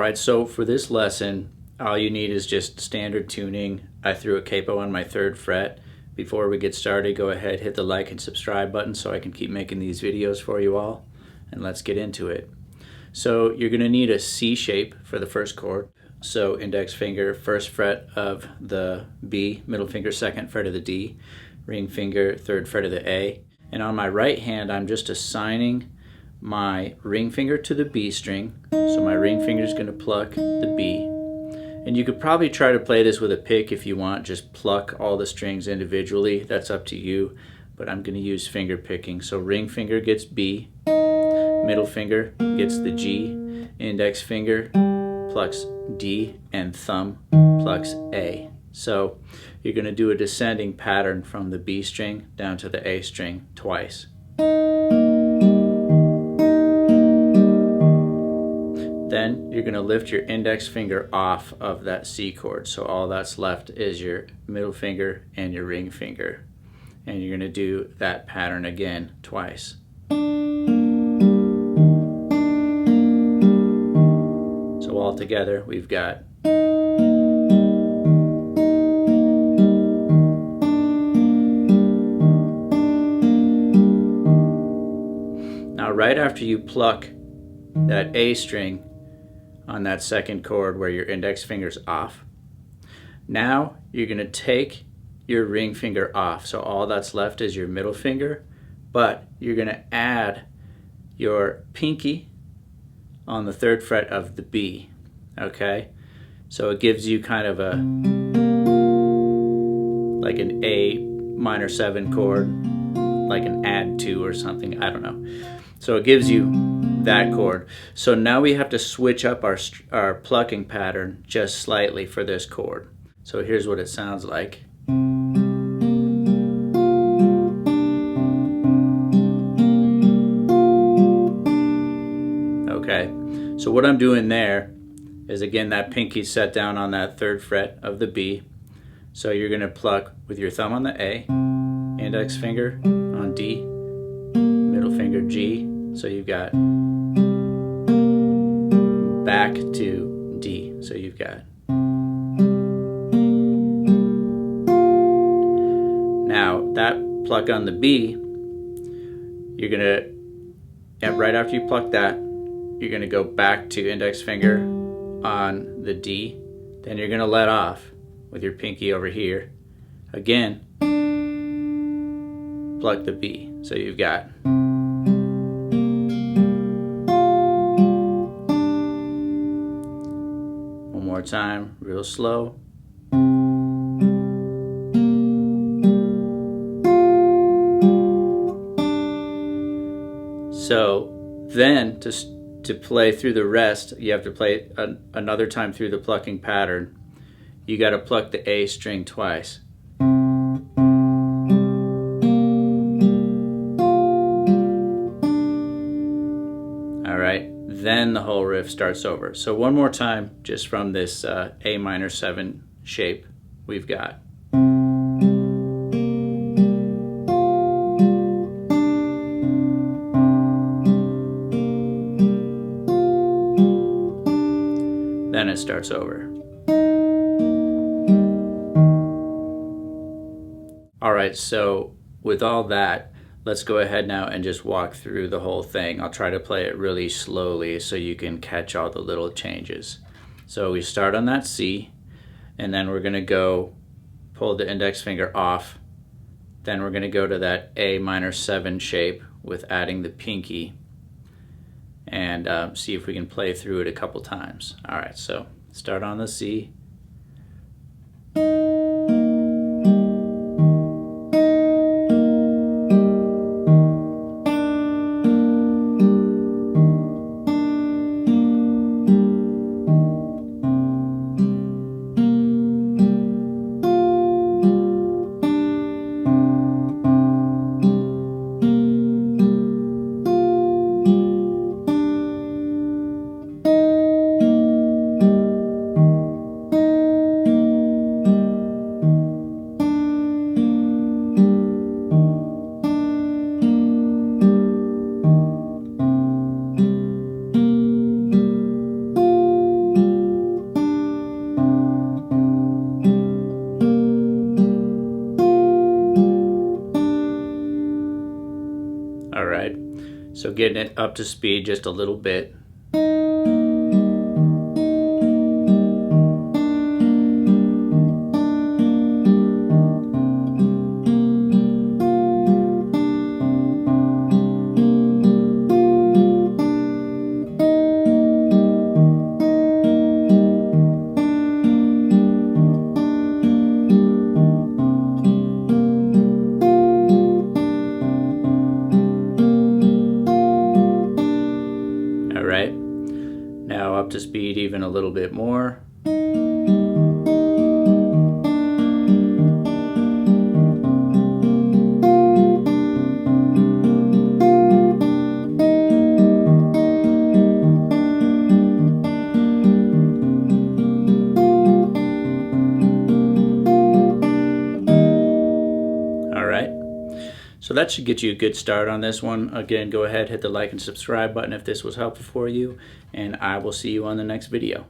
Alright, so for this lesson, all you need is just standard tuning. I threw a capo on my 3rd fret. Before we get started, go ahead, hit the like and subscribe button so I can keep making these videos for you all. And let's get into it. So you're going to need a C shape for the first chord. So index finger, 1st fret of the B, middle finger, 2nd fret of the D, ring finger, 3rd fret of the A. And on my right hand, I'm just assigning my ring finger to the B string. So my ring finger is going to pluck the B. And you could probably try to play this with a pick if you want. Just pluck all the strings individually. That's up to you. But I'm going to use finger picking. So ring finger gets B. Middle finger gets the G. Index finger plucks D. And thumb plucks A. So you're going to do a descending pattern from the B string down to the A string twice. Then you're going to lift your index finger off of that C chord. So all that's left is your middle finger and your ring finger. And you're going to do that pattern again twice. So all together we've got now right after you pluck that A string on that 2nd chord where your index finger's off. Now you're going to take your ring finger off. So all that's left is your middle finger, but you're going to add your pinky on the 3rd fret of the B. Okay? So it gives you kind of a like an A minor 7 chord, like an add 2 or something, I don't know. So it gives you that chord. So now we have to switch up our plucking pattern just slightly for this chord. So here's what it sounds like. Okay, so what I'm doing there is, again, that pinky's set down on that 3rd fret of the B. So you're going to pluck with your thumb on the A, index finger on D, middle finger G. So you've got back to D. So you've got. Now that pluck on the B, you're gonna, right after you pluck that, you're gonna go back to index finger on the D. Then you're gonna let off with your pinky over here. Again, pluck the B. So you've got. One more time, real slow. So then to play through the rest, you have to play another time through the plucking pattern. You got to pluck the A string twice. Alright, then the whole riff starts over. So one more time, just from this A minor 7 shape we've got. Then it starts over. Alright, so with all that, let's go ahead now and just walk through the whole thing. I'll try to play it really slowly so you can catch all the little changes. So we start on that C, and then we're going to go pull the index finger off. Then we're going to go to that A minor 7 shape with adding the pinky, and see if we can play through it a couple times. Alright, so start on the C. getting it up to speed just a little bit. Alright, now up to speed even a little bit more. Alright, so that should get you a good start on this one. Again, go ahead, hit the like and subscribe button if this was helpful for you, and I will see you on the next video.